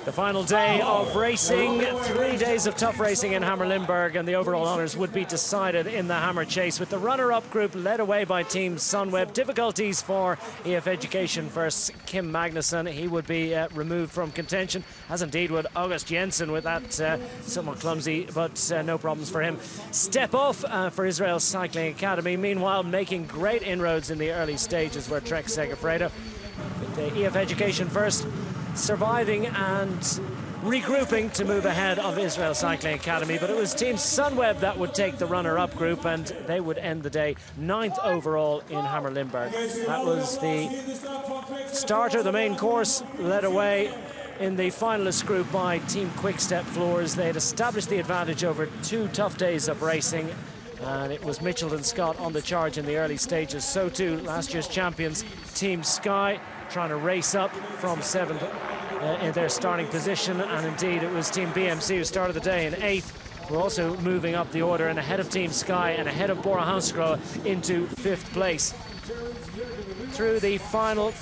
The final day of racing, 3 days of tough racing in Hammer Limburg, and the overall honours would be decided in the Hammer Chase, with the runner-up group led away by Team Sunweb. Difficulties for EF Education first, Kim Magnusson. He would be removed from contention, as indeed would August Jensen with that somewhat clumsy, but no problems for him. Step off for Israel Cycling Academy, meanwhile making great inroads in the early stages were Trek Segafredo. With the EF Education first, surviving and regrouping to move ahead of Israel Cycling Academy, but it was Team Sunweb that would take the runner-up group, and they would end the day 9th overall in Hammer Limburg. That was the starter, the main course, led away in the finalist group by Team Quickstep Floors. They had established the advantage over 2 tough days of racing, and it was Mitchelton Scott on the charge in the early stages. So too last year's champions Team Sky, trying to race up from 7th in their starting position, and indeed it was Team BMC who started the day in 8th. We're also moving up the order and ahead of Team Sky and ahead of Bora Hansgrohe into 5th place. Through the final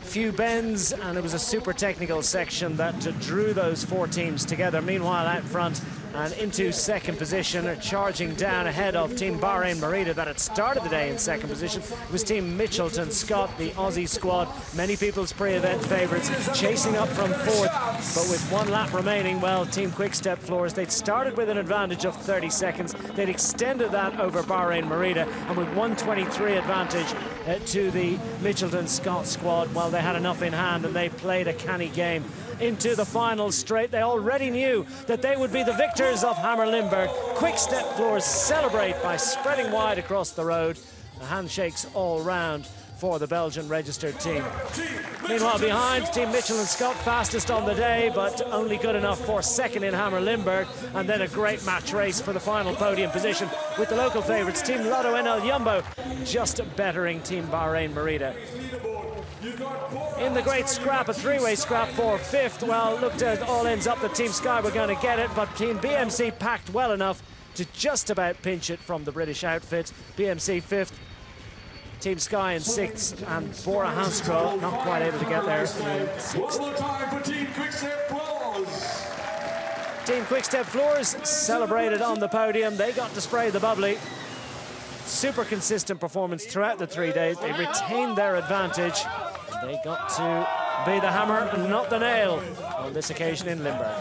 few bends, and it was a super technical section that drew those 4 teams together. Meanwhile, out front and into 2nd position, charging down ahead of Team Bahrain Merida that had started the day in 2nd position, it was Team Mitchelton Scott, the Aussie squad, many people's pre-event favourites, chasing up from 4th, but with 1 lap remaining, well, Team Quickstep Floors, they'd started with an advantage of 30 seconds, they'd extended that over Bahrain Merida, and with 1:23 advantage to the Mitchelton Scott squad, well, they had enough in hand and they played a canny game into the final straight. They already knew that they would be the victors of Hammer Limburg. Quickstep Floors celebrate by spreading wide across the road. The handshakes all round for the Belgian registered team. Meanwhile, behind, Team Mitchelton Scott, fastest on the day, but only good enough for 2nd in Hammer Limburg, and then a great match race for the final podium position with the local favourites, Team Lotto NL Jumbo, just bettering Team Bahrain Merida. In the great scrap, a 3-way scrap for 5th. Well, looked at all ends up that Team Sky were going to get it, but Team BMC packed well enough to just about pinch it from the British outfit. BMC 5th, Team Sky in 6th, and Bora Hansgrohe not quite able to get there in 6th. Team Quickstep Floors celebrated on the podium. They got to spray the bubbly. Super consistent performance throughout the 3 days. They retained their advantage. They got to be the hammer, not the nail, on this occasion in Limburg.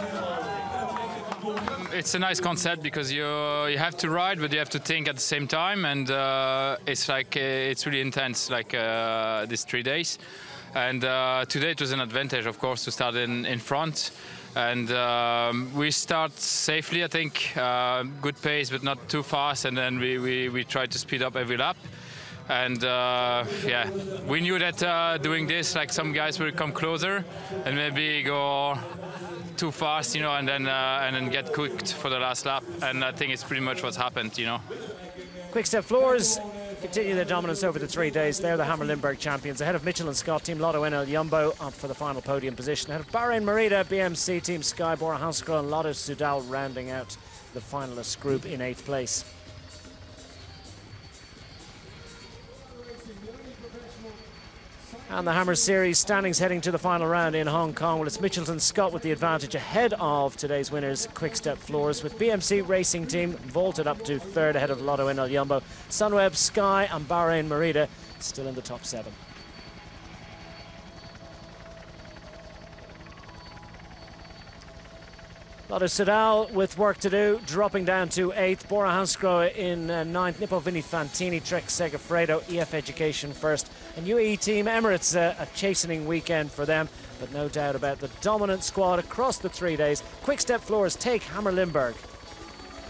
It's a nice concept because you have to ride, but you have to think at the same time, and it's like it's really intense, like these 3 days. And today it was an advantage, of course, to start in front. And we start safely, I think, good pace, but not too fast. And then we try to speed up every lap. And yeah, we knew that doing this, like some guys will come closer and maybe go too fast, you know, and then get cooked for the last lap. And I think it's pretty much what's happened, you know. Quickstep Floors continue their dominance over the 3 days. They're the Hammer Limburg champions, ahead of Mitchelton Scott, Team Lotto NL Jumbo up for the final podium position, ahead of Bahrain Merida, BMC, Team Sky, Bora Hansgrohe and Lotto Sudal rounding out the finalist group in 8th place. And the Hammer Series standings heading to the final round in Hong Kong. Well, it's Mitchelton Scott with the advantage ahead of today's winners, Quickstep Floors, with BMC Racing Team vaulted up to 3rd ahead of Lotto NL Jumbo. Sunweb, Sky and Bahrain Merida still in the top 7. Lotto Sudal with work to do, dropping down to 8th. Bora Hansgrohe in 9th. Nippo Vini Fantini, Trek Segafredo, EF Education first. And UAE Team Emirates, a chastening weekend for them, but no doubt about the dominant squad across the 3 days. Quickstep Floors take Hammer Limburg